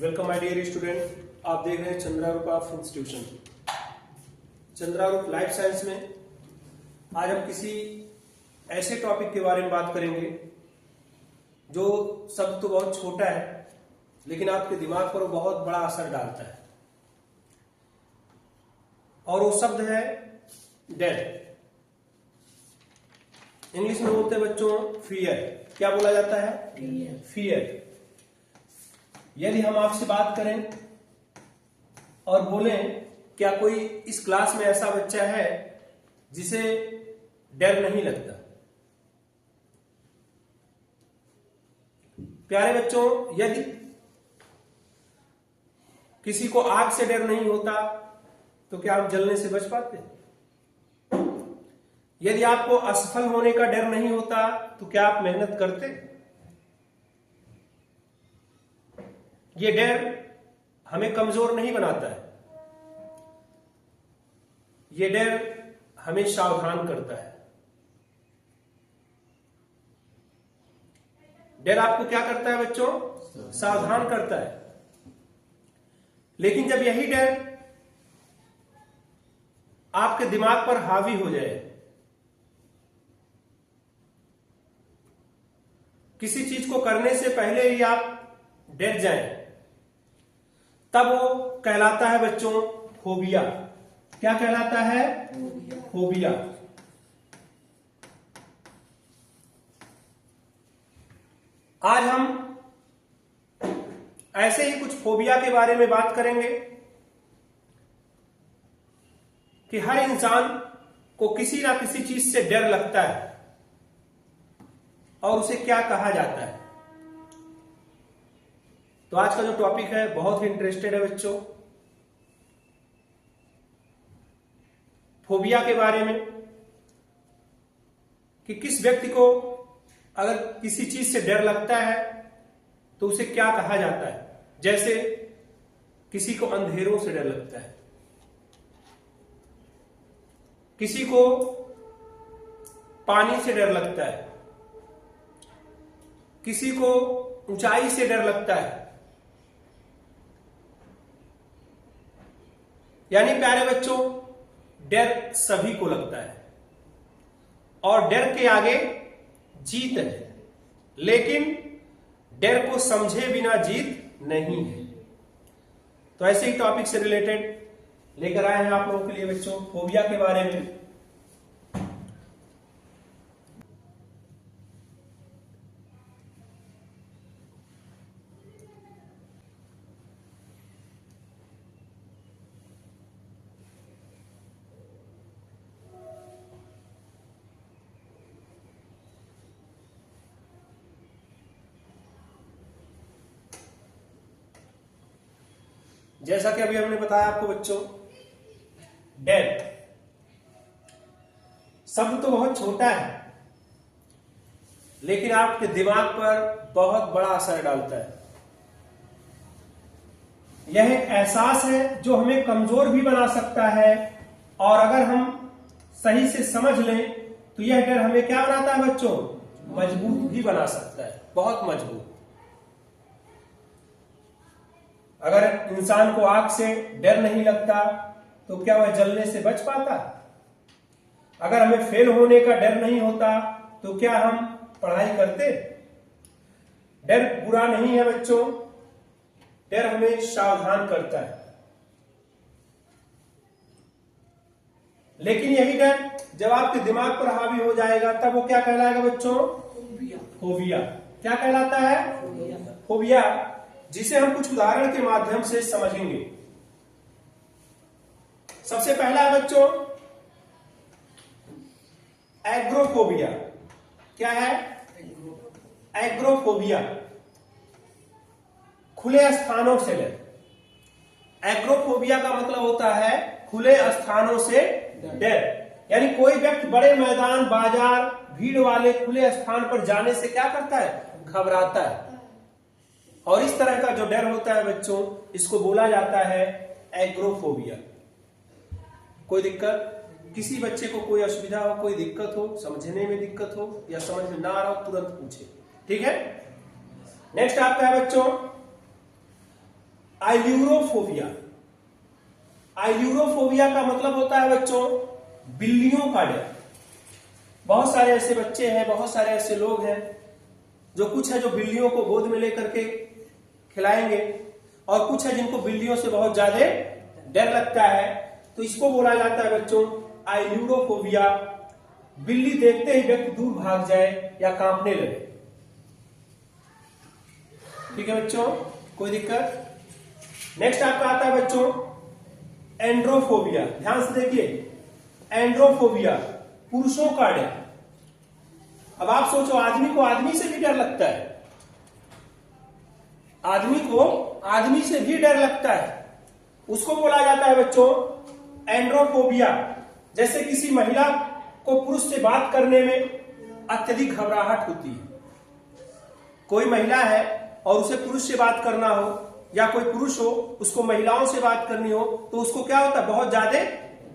Welcome my dear student. आप देख रहे हैं चंद्रारूप ऑफ इंस्टीट्यूशन। चंद्रारूप लाइफ साइंस में आज हम किसी ऐसे टॉपिक के बारे में बात करेंगे जो शब्द तो बहुत छोटा है लेकिन आपके दिमाग पर बहुत बड़ा असर डालता है, और वो शब्द है डेथ। इंग्लिश में बोलते हैं बच्चों फियर। क्या बोला जाता है? फियर। यदि हम आपसे बात करें और बोलें क्या कोई इस क्लास में ऐसा बच्चा है जिसे डर नहीं लगता? प्यारे बच्चों, यदि किसी को आग से डर नहीं होता तो क्या आप जलने से बच पाते? यदि आपको असफल होने का डर नहीं होता तो क्या आप मेहनत करते? ये डर हमें कमजोर नहीं बनाता है, ये डर हमें सावधान करता है। डर आपको क्या करता है बच्चों? सावधान करता है। लेकिन जब यही डर आपके दिमाग पर हावी हो जाए, किसी चीज को करने से पहले ही आप डर जाएं, तब वो कहलाता है बच्चों फोबिया। क्या कहलाता है? फोबिया। आज हम ऐसे ही कुछ फोबिया के बारे में बात करेंगे कि हर इंसान को किसी ना किसी चीज से डर लगता है और उसे क्या कहा जाता है। तो आज का जो टॉपिक है बहुत ही इंटरेस्टेड है बच्चों, फोबिया के बारे में, कि किस व्यक्ति को अगर किसी चीज से डर लगता है तो उसे क्या कहा जाता है। जैसे किसी को अंधेरों से डर लगता है, किसी को पानी से डर लगता है, किसी को ऊंचाई से डर लगता है। यानी प्यारे बच्चों, डर सभी को लगता है और डर के आगे जीत है, लेकिन डर को समझे बिना जीत नहीं है। तो ऐसे ही टॉपिक से रिलेटेड लेकर आए हैं आप लोगों के लिए बच्चों फोबिया के बारे में। जैसा कि अभी हमने बताया आपको बच्चों, डेथ शब्द तो बहुत छोटा है लेकिन आपके दिमाग पर बहुत बड़ा असर डालता है। यह एक एहसास है जो हमें कमजोर भी बना सकता है, और अगर हम सही से समझ लें तो यह डर हमें क्या बनाता है बच्चों? मजबूत भी बना सकता है, बहुत मजबूत। अगर इंसान को आग से डर नहीं लगता तो क्या वह जलने से बच पाता? अगर हमें फेल होने का डर नहीं होता तो क्या हम पढ़ाई करते? डर बुरा नहीं है बच्चों, डर हमें सावधान करता है। लेकिन यही डर जब आपके दिमाग पर हावी हो जाएगा तब वो क्या कहलाएगा बच्चों? फोबिया। क्या कहलाता है? फोबिया, जिसे हम कुछ उदाहरण के माध्यम से समझेंगे। सबसे पहला है बच्चों एग्रोफोबिया। क्या है? एग्रोफोबिया, खुले स्थानों से डर। एग्रोफोबिया का मतलब होता है खुले स्थानों से डर। यानी कोई व्यक्ति बड़े मैदान, बाजार, भीड़ वाले खुले स्थान पर जाने से क्या करता है? घबराता है। और इस तरह का जो डर होता है बच्चों, इसको बोला जाता है एग्रोफोबिया। कोई दिक्कत, किसी बच्चे को कोई असुविधा हो, कोई दिक्कत हो, समझने में दिक्कत हो या समझ में ना आ रहा हो, तुरंत पूछे। ठीक है। नेक्स्ट आपका है बच्चों आइल्यूरोफोबिया। आइल्यूरोफोबिया का मतलब होता है बच्चों बिल्लियों का डर। बहुत सारे ऐसे बच्चे हैं, बहुत सारे ऐसे लोग हैं जो कुछ है जो बिल्लियों को गोद में लेकर के खिलाएंगे, और कुछ है जिनको बिल्लियों से बहुत ज्यादा डर लगता है। तो इसको बोला जाता है बच्चों आइल्यूरोफोबिया। बिल्ली देखते ही व्यक्ति दूर भाग जाए या कांपने लगे। ठीक है बच्चों, कोई दिक्कत? नेक्स्ट आपका आता है बच्चों एंड्रोफोबिया। ध्यान से देखिए, एंड्रोफोबिया पुरुषों का डर। अब आप सोचो, आदमी को आदमी से भी डर लगता है, आदमी को आदमी से भी डर लगता है, उसको बोला जाता है बच्चों एंड्रोफोबिया। जैसे किसी महिला को पुरुष से बात करने में अत्यधिक घबराहट होती है। कोई महिला है और उसे पुरुष से बात करना हो, या कोई पुरुष हो उसको महिलाओं से बात करनी हो, तो उसको क्या होता है, बहुत ज्यादा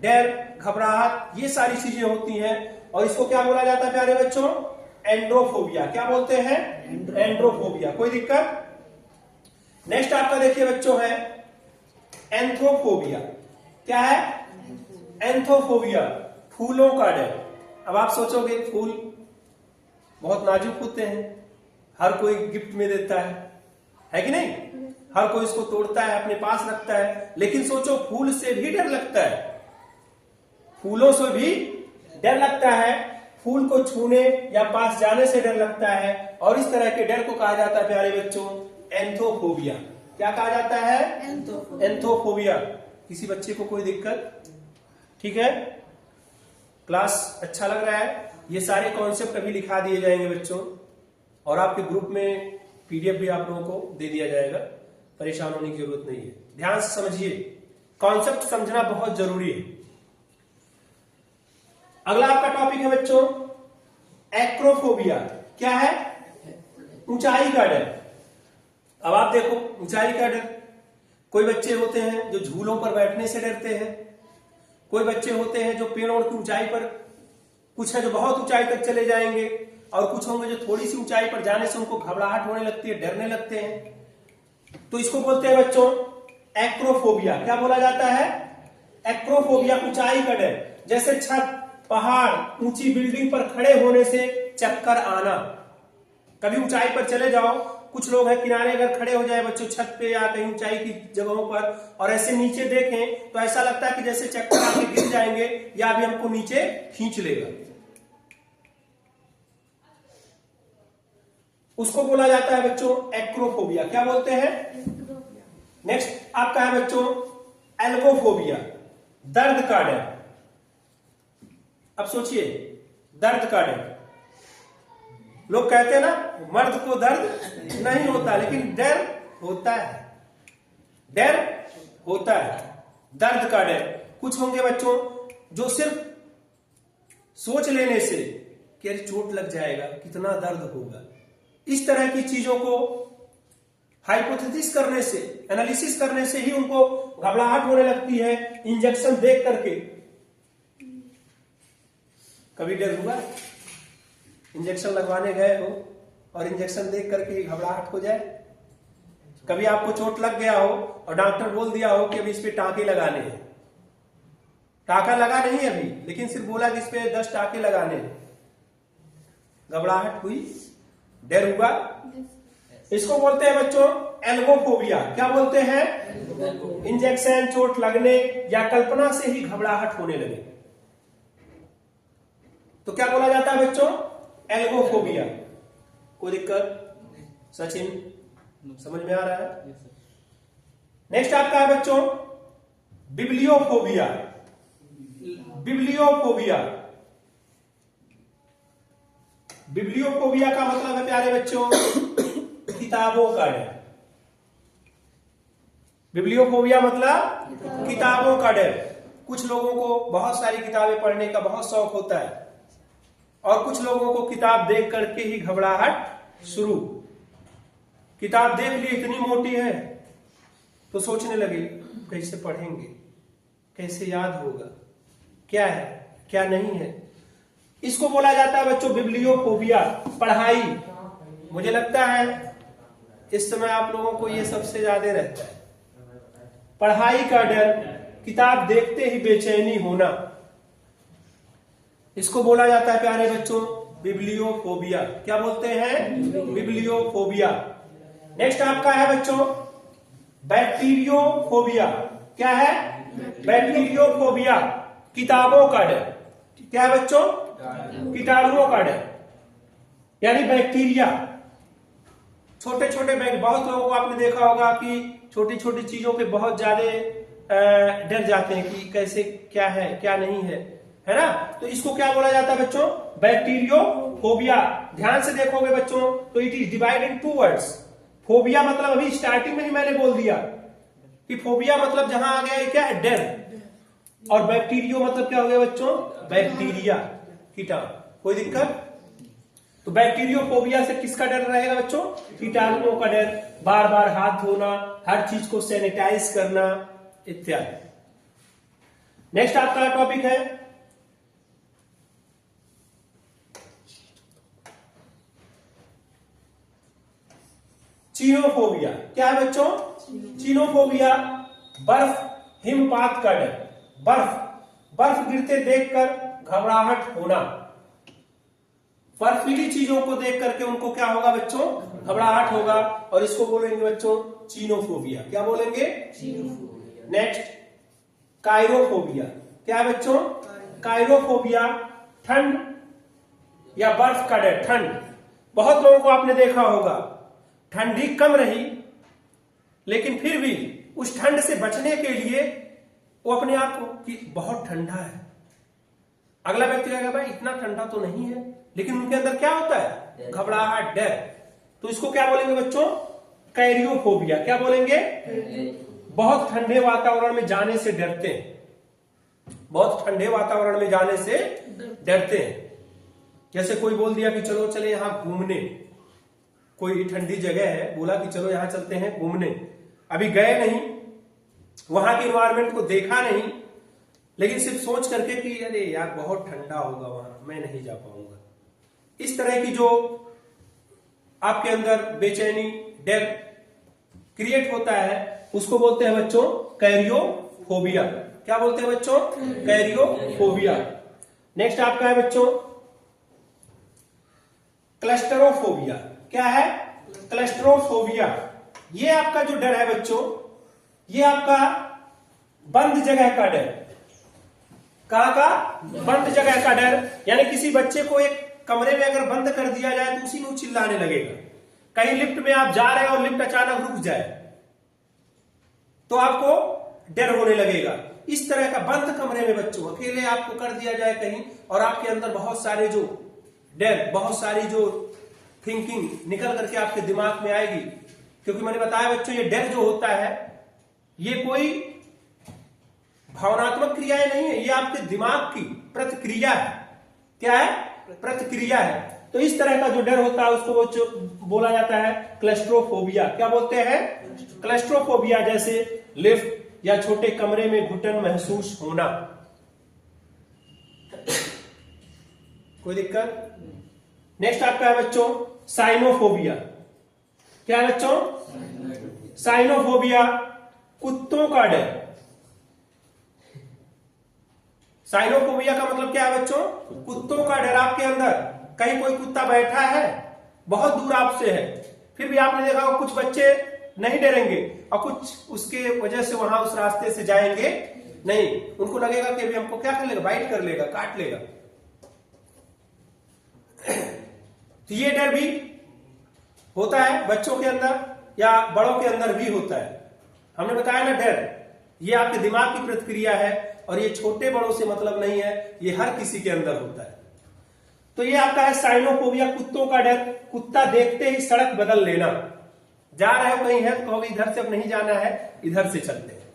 डर, घबराहट, ये सारी चीजें होती हैं। और इसको क्या बोला जाता है प्यारे बच्चों? एंड्रोफोबिया। क्या बोलते हैं? एंड्रोफोबिया। कोई दिक्कत? नेक्स्ट आपका देखिए बच्चों है एंथ्रोफोबिया। क्या है? एंथ्रोफोबिया फूलों का डर। अब आप सोचोगे फूल बहुत नाजुक होते हैं, हर कोई गिफ्ट में देता है कि नहीं? हर कोई इसको तोड़ता है, अपने पास रखता है, लेकिन सोचो फूल से भी डर लगता है, फूलों से भी डर लगता है, फूल को छूने या पास जाने से डर लगता है। और इस तरह के डर को कहा जाता है प्यारे बच्चों एंथ्रोफोबिया। क्या कहा जाता है? एंथ्रोफोबिया। किसी बच्चे को कोई दिक्कत? ठीक है, क्लास अच्छा लग रहा है? ये सारे कॉन्सेप्ट अभी लिखा दिए जाएंगे बच्चों, और आपके ग्रुप में पीडीएफ भी आप लोगों को दे दिया जाएगा, परेशान होने की जरूरत नहीं है। ध्यान से समझिए, कॉन्सेप्ट समझना बहुत जरूरी है। अगला आपका टॉपिक है बच्चों एक्रोफोबिया। क्या है? ऊंचाई का डर। अब आप देखो ऊंचाई का डर, कोई बच्चे होते हैं जो झूलों पर बैठने से डरते हैं, कोई बच्चे होते हैं जो पेड़ों की ऊंचाई पर, कुछ है जो बहुत ऊंचाई तक चले जाएंगे, और कुछ होंगे जो थोड़ी सी ऊंचाई पर जाने से उनको घबराहट होने लगती है, डरने लगते हैं। तो इसको बोलते हैं बच्चों एक्रोफोबिया। क्या बोला जाता है? एक्रोफोबिया, ऊंचाई का डर। जैसे छत, पहाड़, ऊंची बिल्डिंग पर खड़े होने से चक्कर आना। कभी ऊंचाई पर चले जाओ, कुछ लोग हैं किनारे अगर खड़े हो जाए बच्चों छत पे या कहीं ऊंचाई की जगहों पर, और ऐसे नीचे देखें तो ऐसा लगता है कि जैसे चक्कर आके गिर जाएंगे या अभी हमको नीचे खींच लेगा। उसको बोला जाता है बच्चों एक्रोफोबिया। क्या बोलते हैं? नेक्स्ट आपका है बच्चों एल्गोफोबिया, दर्द का डर। अब सोचिए, दर्द का डर। लोग कहते हैं ना मर्द को दर्द नहीं होता, लेकिन डर होता है, डर होता है, दर्द का डर। कुछ होंगे बच्चों जो सिर्फ सोच लेने से कि अरे चोट लग जाएगा, कितना दर्द होगा, इस तरह की चीजों को हाइपोथेसिस करने से, एनालिसिस करने से ही उनको घबराहट होने लगती है इंजेक्शन देख करके। कभी डर हुआ इंजेक्शन लगवाने गए हो और इंजेक्शन देख करके घबराहट हो जाए? कभी आपको चोट लग गया हो और डॉक्टर बोल दिया हो कि अभी इस पे टाके लगाने हैं, टाका लगा नहीं है अभी, लेकिन सिर्फ बोला कि इस पे 10 टाके लगाने हैं, घबराहट हुई, डर हुआ? इसको बोलते हैं बच्चों एल्गोफोबिया। क्या बोलते हैं? इंजेक्शन, चोट लगने या कल्पना से ही घबराहट होने लगे तो क्या बोला जाता है बच्चों? एल्गोफोबिया। कोई दिक्कत? सचिन समझ में आ रहा है? नेक्स्ट आपका है बच्चों बिब्लियोफोबिया। बिब्लियोफोबिया, बिब्लियोफोबिया का मतलब है प्यारे बच्चों किताबों का डर। बिब्लियोफोबिया मतलब किताबों का डर। कुछ लोगों को बहुत सारी किताबें पढ़ने का बहुत शौक होता है, और कुछ लोगों को किताब देख करके ही घबराहट शुरू। किताब देख ली इतनी मोटी है तो सोचने लगे कैसे पढ़ेंगे, कैसे याद होगा, क्या है क्या नहीं है। इसको बोला जाता है बच्चों बिब्लियोफोबिया। पढ़ाई, मुझे लगता है इस समय आप लोगों को ये सबसे ज्यादा रहता है, पढ़ाई का डर, किताब देखते ही बेचैनी होना, इसको बोला जाता है प्यारे बच्चों बिब्लियोफोबिया। क्या बोलते हैं? बिब्लियोफोबिया। नेक्स्ट आपका है बच्चों बैक्टीरियोफोबिया। क्या है? बैक्टीरियोफोबिया, किताबों का डर। क्या है बच्चों? कीटाणुओं का डर, यानी बैक्टीरिया। छोटे छोटे बहुत लोगों को आपने देखा होगा कि छोटी छोटी चीजों पे बहुत ज्यादा डर जाते हैं कि कैसे क्या है क्या नहीं है ना। तो इसको क्या बोला जाता है बच्चों? बैक्टीरियोफोबिया। ध्यान से देखोगे बच्चों तो it is divided in 2 words. Phobia मतलब अभी स्टार्टिंग में ही मैंने बोल दिया कि फोबिया मतलब जहां आ गया ये क्या है? डर। और बैक्टीरियो मतलब क्या हो गया बच्चों? बैक्टीरिया, कीटाणु। कोई दिक्कत? तो बैक्टीरियोफोबिया से किसका डर रहेगा बच्चों? कीटाणुओं का डर, बार बार हाथ धोना, हर चीज को सैनिटाइज करना इत्यादि। नेक्स्ट आपका टॉपिक है चीनोफोबिया। क्या है बच्चों? चीनोफोबिया, बर्फ हिमपात का डर। बर्फ गिरते देखकर घबराहट होना। बर्फीली चीजों को देख करके उनको क्या होगा बच्चों? घबराहट होगा, और इसको बोलेंगे बच्चों चीनोफोबिया। क्या बोलेंगे? नेक्स्ट काइरोफोबिया। क्या है बच्चों? काइरोफोबिया, ठंड या बर्फ का डर। ठंड, बहुत लोगों को आपने देखा होगा ठंडी कम रही लेकिन फिर भी उस ठंड से बचने के लिए वो अपने आप को कि बहुत ठंडा है, अगला व्यक्ति कहेगा भाई इतना ठंडा तो नहीं है, लेकिन उनके अंदर क्या होता है? घबराहट, डर। तो इसको क्या बोलेंगे बच्चों? कैरियोफोबिया। क्या बोलेंगे? बहुत ठंडे वातावरण में जाने से डरते हैं। बहुत ठंडे वातावरण में जाने से डरते हैं। जैसे कोई बोल दिया कि चलो चले यहां घूमने, कोई ठंडी जगह है, बोला कि चलो यहां चलते हैं घूमने। अभी गए नहीं, वहां के इन्वायरमेंट को देखा नहीं, लेकिन सिर्फ सोच करके कि अरे यार बहुत ठंडा होगा वहां, मैं नहीं जा पाऊंगा। इस तरह की जो आपके अंदर बेचैनी, डर क्रिएट होता है उसको बोलते हैं बच्चों कैरियोफोबिया। क्या बोलते हैं बच्चों? कैरियोफोबिया। नेक्स्ट आपका है बच्चों क्लस्टरोफोबिया। क्या है? क्लस्टरोफोबिया। ये आपका जो डर है बच्चों, ये आपका बंद जगह का डर। कहां का? बंद जगह का डर। यानी किसी बच्चे को एक कमरे में अगर बंद कर दिया जाए तो उसी में चिल्लाने लगेगा। कहीं लिफ्ट में आप जा रहे हैं और लिफ्ट अचानक रुक जाए तो आपको डर होने लगेगा। इस तरह का बंद कमरे में बच्चों अकेले आपको कर दिया जाए कहीं, और आपके अंदर बहुत सारे जो डर, बहुत सारी जो थिंकिंग निकल करके आपके दिमाग में आएगी। क्योंकि मैंने बताया बच्चों ये डर जो होता है ये कोई भावनात्मक क्रियाएं नहीं है, ये आपके दिमाग की प्रतिक्रिया है। क्या है? प्रतिक्रिया है। तो इस तरह का जो डर होता है उसको बोला जाता है क्लस्ट्रोफोबिया। क्या बोलते हैं? क्लस्ट्रोफोबिया। जैसे लिफ्ट या छोटे कमरे में घुटन महसूस होना। कोई दिक्कत? नेक्स्ट आपका है बच्चों साइनोफोबिया। क्या है बच्चों? साइनोफोबिया, कुत्तों का डर। साइनोफोबिया का मतलब क्या है बच्चों? कुत्तों का डर। आपके अंदर कहीं कोई कुत्ता बैठा है, बहुत दूर आपसे है, फिर भी आपने देखा होगा कुछ बच्चे नहीं डरेंगे और कुछ उसके वजह से वहां उस रास्ते से जाएंगे नहीं। उनको लगेगा कि अभी हमको क्या कर लेगा, बाइट कर लेगा, काट लेगा। तो ये डर भी होता है बच्चों के अंदर या बड़ों के अंदर भी होता है। हमने बताया ना डर ये आपके दिमाग की प्रतिक्रिया है, और ये छोटे बड़ों से मतलब नहीं है, ये हर किसी के अंदर होता है। तो ये आपका है साइनोफोबिया, कुत्तों का डर। कुत्ता देखते ही सड़क बदल लेना। जा रहे हो कहीं है तो कहोगे इधर से अब नहीं जाना है, इधर से चलते हैं।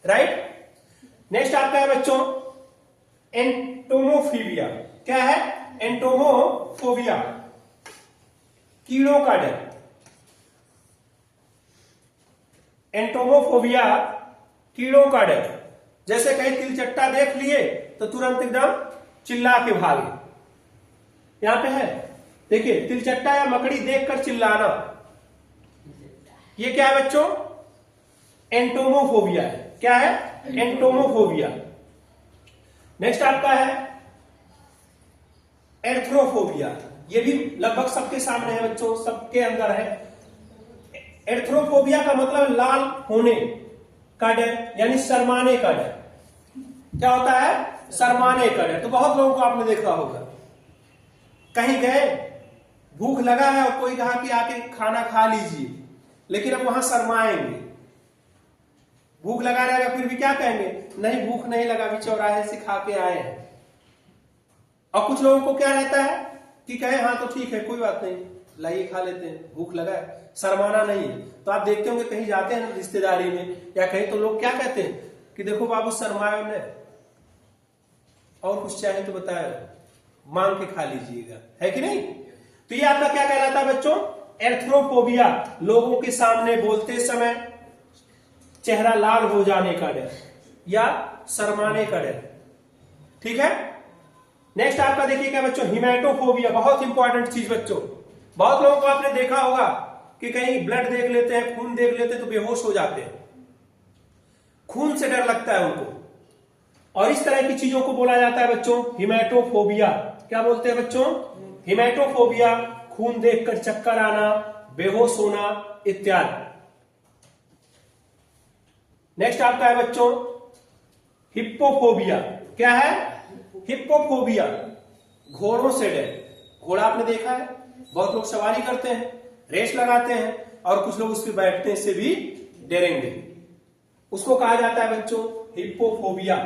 राइट? नेक्स्ट आपका है बच्चों एंटोमोफोबिया। क्या है? एंटोमोफोबिया, कीड़ों का डर। एंटोमोफोबिया, कीड़ों का डर। जैसे कहीं तिलचट्टा देख लिए तो तुरंत एकदम चिल्ला के भागे। यहां पे है देखिए, तिलचट्टा या मकड़ी देखकर चिल्लाना। ये क्या है बच्चों? एंटोमोफोबिया है। क्या है? एंटोमोफोबिया। नेक्स्ट आपका है एर्थ्रोफोबिया। ये भी लगभग सबके सामने है बच्चों, सबके अंदर है। एर्थ्रोफोबिया का मतलब लाल होने का डर, यानी शर्माने का डर। क्या होता है? शर्माने का डर। तो बहुत लोगों को आपने देखा होगा, कहीं गए, भूख लगा है और कोई कहा कि आके खाना खा लीजिए, लेकिन अब वहां शर्माएंगे। भूख लगा रहेगा फिर भी क्या कहेंगे? नहीं, भूख नहीं लगा, भी चौराहे से खा के आए हैं। और कुछ लोगों को क्या रहता है कि कहे हाँ तो ठीक है, कोई बात नहीं, लाइए खा लेते हैं, भूख लगा है। शर्माना नहीं है। तो आप देखते होंगे कहीं जाते हैं रिश्तेदारी में या कहीं, तो लोग क्या कहते हैं कि देखो बाबू शर्माए ने, और कुछ चाहे तो बताए, मांग के खा लीजिएगा, है कि नहीं? तो ये आपका क्या कहलाता है बच्चों? एर्थ्रोफोबिया। लोगों के सामने बोलते समय चेहरा लाल हो जाने का डर या शर्माने का डर। ठीक है। नेक्स्ट आपका देखिए क्या बच्चों? हिमेटोफोबिया। बहुत इंपॉर्टेंट चीज बच्चों। बहुत लोगों को आपने देखा होगा कि कहीं ब्लड देख लेते हैं, खून देख लेते हैं तो बेहोश हो जाते हैं। खून से डर लगता है उनको, और इस तरह की चीजों को बोला जाता है बच्चों हिमेटोफोबिया। क्या बोलते हैं बच्चों? हिमेटोफोबिया। खून देखकर चक्कर आना, बेहोश होना इत्यादि। नेक्स्ट आपका है बच्चों हिप्पोफोबिया। क्या है? हिप्पोफोबिया। घोड़ों से डर। घोड़ा आपने देखा है, बहुत लोग सवारी करते हैं, रेस लगाते हैं, और कुछ लोग उस पर बैठने से भी डरेंगे। उसको कहा जाता है बच्चों हिप्पोफोबिया,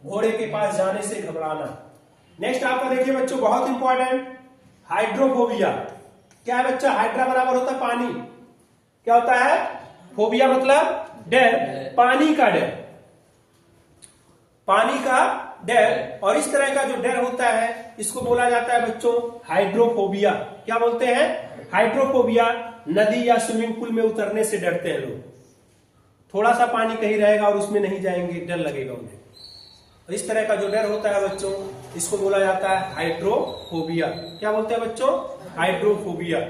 घोड़े के पास जाने से घबराना। नेक्स्ट आपका देखिए बच्चों बहुत इंपॉर्टेंट हाइड्रोफोबिया। क्या है बच्चा? हाइड्रा बराबर होता है पानी। क्या होता है? फोबिया मतलब डर, पानी का डर, पानी का डर। और इस तरह का जो डर होता है इसको बोला जाता है बच्चों हाइड्रोफोबिया। क्या बोलते हैं? हाइड्रोफोबिया। नदी या स्विमिंग पूल में उतरने से डरते हैं लोग। थोड़ा सा पानी कहीं रहेगा और उसमें नहीं जाएंगे, डर लगेगा उन्हें। और इस तरह का जो डर होता है बच्चों, इसको बोला जाता है हाइड्रोफोबिया। क्या बोलते हैं बच्चों? हाइड्रोफोबिया।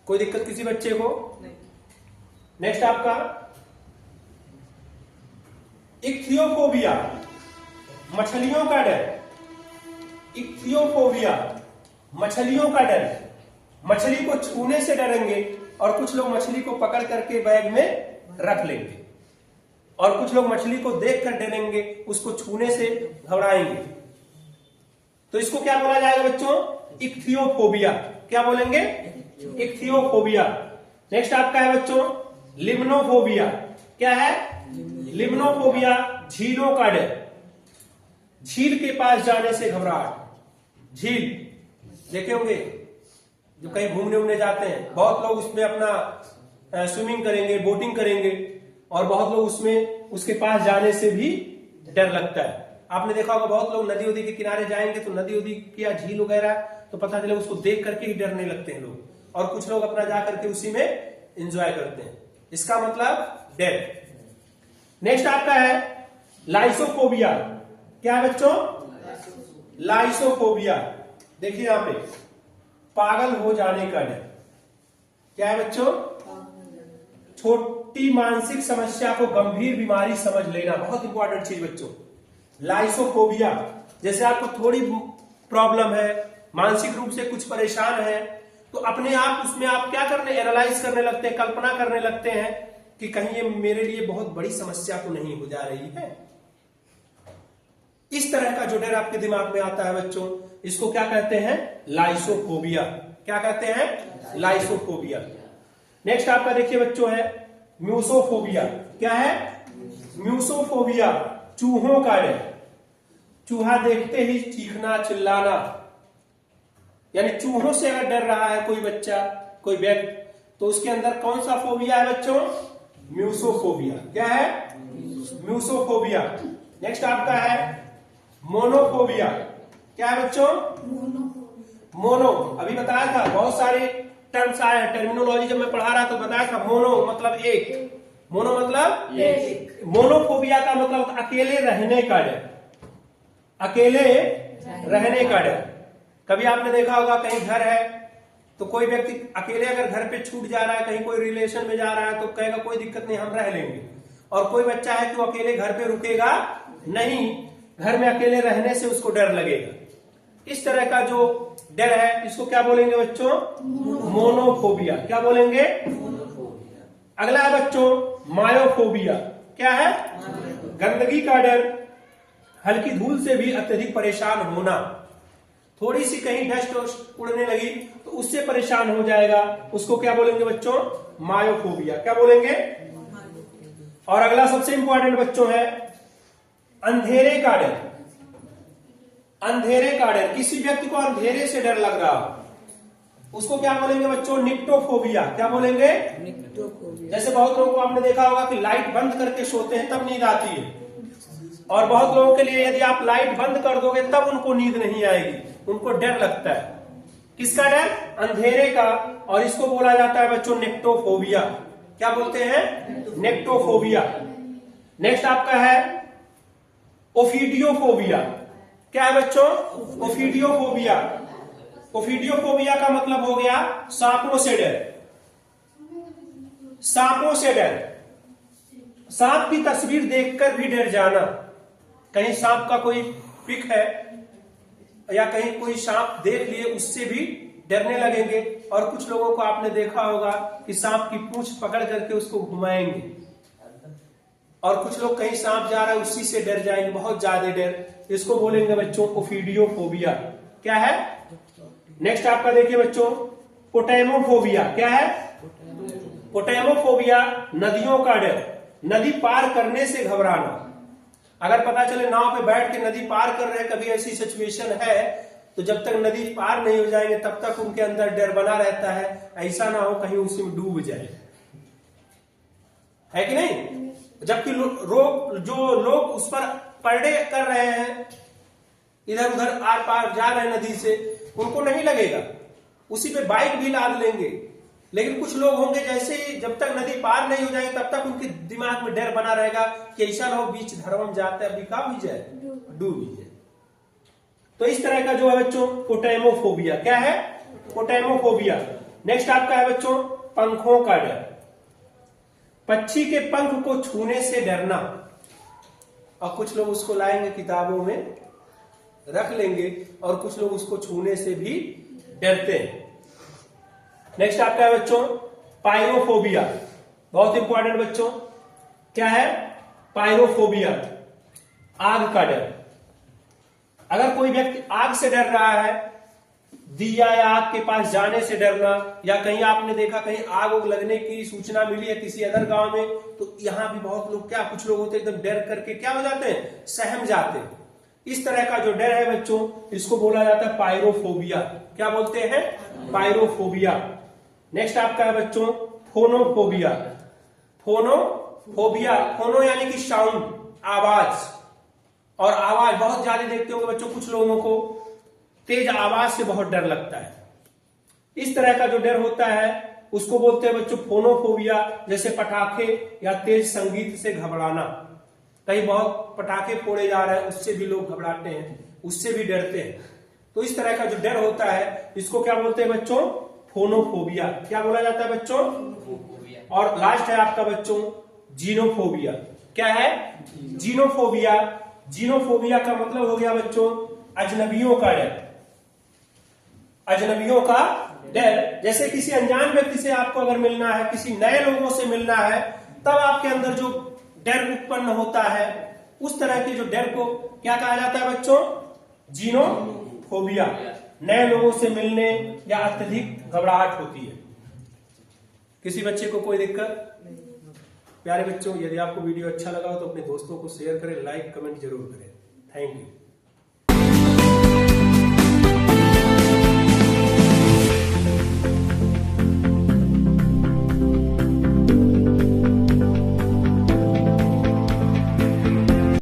कोई दिक्कत किसी बच्चे को? नेक्स्ट आपका इक्थियोफोबिया, मछलियों का डर। इक्थियोफोबिया, मछलियों का डर। मछली को छूने से डरेंगे, और कुछ लोग मछली को पकड़ करके बैग में रख लेंगे, और कुछ लोग मछली को देखकर डरेंगे, उसको छूने से घबराएंगे। तो इसको क्या बोला जाएगा बच्चों? इक्थियोफोबिया। क्या बोलेंगे? इक्थियोफोबिया। नेक्स्ट आपका है बच्चों लिम्नोफोबिया। क्या है? लिम्नोफोबिया, झीलों का डर। झील के पास जाने से घबराहट। झील देखे होंगे जो कहीं घूमने उमने जाते हैं, बहुत लोग उसमें अपना स्विमिंग करेंगे, बोटिंग करेंगे, और बहुत लोग उसमें उसके पास जाने से भी डर लगता है। आपने देखा होगा बहुत लोग नदी उदी के किनारे जाएंगे तो नदी उदी की या झील वगैरह, तो पता चले उसको देख करके ही डरने लगते हैं लोग, और कुछ लोग अपना जा करके उसी में एंजॉय करते हैं। इसका मतलब डर। नेक्स्ट आपका है लाइसोफोबिया। क्या है बच्चों? लाइसोफोबिया। देखिए यहां पे पागल हो जाने का डर। क्या है बच्चों? छोटी मानसिक समस्या को गंभीर बीमारी समझ लेना। बहुत इंपॉर्टेंट चीज बच्चों, लाइसोफोबिया। जैसे आपको थोड़ी प्रॉब्लम है, मानसिक रूप से कुछ परेशान है, तो अपने आप उसमें आप क्या करने, एनालाइज करने लगते हैं, कल्पना करने लगते हैं कि कहीं ये मेरे लिए बहुत बड़ी समस्या तो नहीं हो जा रही है। इस तरह का जो डर आपके दिमाग में आता है बच्चों, इसको क्या कहते हैं? लाइसोफोबिया। क्या कहते हैं? लाइसोफोबिया। नेक्स्ट आपका देखिए बच्चों है म्यूसोफोबिया। क्या है? म्यूसोफोबिया, चूहों का डर। चूहा देखते ही चीखना चिल्लाना, यानी चूहों से अगर डर रहा है कोई बच्चा, कोई व्यक्ति, तो उसके अंदर कौन सा फोबिया है बच्चों? म्यूसोफोबिया। क्या है? म्यूसोफोबिया। नेक्स्ट आपका है मोनोफोबिया। क्या है बच्चों? मोनो। अभी बताया था, बहुत सारे टर्म्स आए हैं, टर्मिनोलॉजी जब मैं पढ़ा रहा तो बताया था। मोनो मतलब एक, मोनो मतलब एक। मोनोफोबिया का मतलब अकेले रहने का डर। अकेले रहने का डर। कभी आपने देखा होगा कहीं घर है तो कोई व्यक्ति अकेले अगर घर पे छूट जा रहा है, कहीं कोई रिलेशन में जा रहा है, तो कहेगा कोई दिक्कत नहीं, हम रह लेंगे। और कोई बच्चा है कि वो अकेले घर पे रुकेगा नहीं, घर में अकेले रहने से उसको डर लगेगा। इस तरह का जो डर है इसको क्या बोलेंगे बच्चों? मोनोफोबिया। क्या बोलेंगे? अगला है बच्चों मायोफोबिया। क्या है? गंदगी का डर, हल्की धूल से भी अत्यधिक परेशान होना। थोड़ी सी कहीं डस्ट उड़ने लगी तो उससे परेशान हो जाएगा, उसको क्या बोलेंगे बच्चों? मायोफोबिया। क्या बोलेंगे? और अगला सबसे इंपॉर्टेंट बच्चों है अंधेरे का डर। अंधेरे का डर, किसी व्यक्ति को अंधेरे से डर लग रहा उसको क्या बोलेंगे बच्चों? निक्टोफोबिया। क्या बोलेंगे? निक्टोफोबिया। जैसे बहुत लोगों को आपने देखा होगा कि लाइट बंद करके सोते हैं तब नींद आती है, और बहुत लोगों के लिए यदि आप लाइट बंद कर दोगे तब उनको नींद नहीं आएगी, उनको डर लगता है। किसका डर? अंधेरे का। और इसको बोला जाता है बच्चों नेक्टोफोबिया। क्या बोलते हैं? नेक्टोफोबिया। नेक्स्ट आपका है ओफिडियोफोबिया। क्या है बच्चों? ओफिडियोफोबिया। ओफिडियोफोबिया का मतलब हो गया सांपों से डर। सांपों से डर, सांप की तस्वीर देखकर भी डर जाना। कहीं सांप का कोई पिक है या कहीं कोई सांप देख लिए उससे भी डरने लगेंगे। और कुछ लोगों को आपने देखा होगा कि सांप की पूंछ पकड़ करके उसको घुमाएंगे, और कुछ लोग कहीं सांप जा रहा है उसी से डर जाएंगे, बहुत ज्यादा डर। इसको बोलेंगे बच्चों ओफिडियोफोबिया। क्या है? नेक्स्ट आपका देखिए बच्चों पोटेमोफोबिया। क्या है? पोटेमोफोबिया नदियों का डर, नदी पार करने से घबराना। अगर पता चले नाव पे बैठ के नदी पार कर रहे हैं, कभी ऐसी सिचुएशन है, तो जब तक नदी पार नहीं हो जाएंगे तब तक उनके अंदर डर बना रहता है, ऐसा ना हो कहीं उसमें डूब जाए, है कि नहीं? जबकि जो लोग उस पर परडे कर रहे हैं, इधर उधर आर पार जा रहे हैं नदी से, उनको नहीं लगेगा, उसी पे बाइक भी लाद लेंगे। लेकिन कुछ लोग होंगे जैसे ही जब तक नदी पार नहीं हो जाएगी तब तक उनके दिमाग में डर बना रहेगा कि ऐसा ना हो बीच धर्म जाते अभी का भी जाए, डूब ही जाए। तो इस तरह का जो है बच्चों पोटेमोफोबिया। क्या है? पोटेमोफोबिया। नेक्स्ट आपका है बच्चों पंखों का डर, पक्षी के पंख को छूने से डरना। और कुछ लोग उसको लाएंगे किताबों में रख लेंगे, और कुछ लोग उसको छूने से भी डरते हैं। नेक्स्ट आपका है बच्चों पायरोफोबिया। बहुत इंपॉर्टेंट बच्चों, क्या है? पायरोफोबिया, आग का डर। अगर कोई व्यक्ति आग से डर रहा है, दिया या आग के पास जाने से डरना, या कहीं आपने देखा कहीं आग लगने की सूचना मिली है किसी अदर गांव में, तो यहां भी बहुत लोग क्या कुछ लोग होते हैं एकदम डर करके क्या हो जाते हैं? सहम जाते हैं। इस तरह का जो डर है बच्चों इसको बोला जाता है पायरोफोबिया। क्या बोलते हैं? पायरोफोबिया। नेक्स्ट आपका है बच्चों फोनोफोबिया। फोनोफोबिया, फोनो यानी कि साउंड, आवाज। और आवाज बहुत ज्यादा देखते होंगे बच्चों, कुछ लोगों को तेज आवाज से बहुत डर लगता है। इस तरह का जो डर होता है उसको बोलते हैं बच्चों फोनोफोबिया। जैसे पटाखे या तेज संगीत से घबराना, कहीं बहुत पटाखे फोड़े जा रहे हैं उससे भी लोग घबराते हैं, उससे भी डरते हैं। तो इस तरह का जो डर होता है इसको क्या बोलते हैं बच्चों? फोनोफोबिया। क्या बोला जाता है बच्चों? और लास्ट है आपका बच्चों जीनोफोबिया। क्या है? जीनोफोबिया। जीनोफोबिया का मतलब हो गया बच्चों अजनबियों का डर। अजनबियों का डर, जैसे किसी अनजान व्यक्ति से आपको अगर मिलना है, किसी नए लोगों से मिलना है, तब आपके अंदर जो डर उत्पन्न होता है, उस तरह के जो डर को क्या कहा जाता है बच्चों? जीनोफोबिया। नए लोगों से मिलने या अत्यधिक घबराहट होती है। किसी बच्चे को कोई दिक्कत? प्यारे बच्चों, यदि आपको वीडियो अच्छा लगा हो तो अपने दोस्तों को शेयर करें, लाइक कमेंट जरूर करें। Thank you.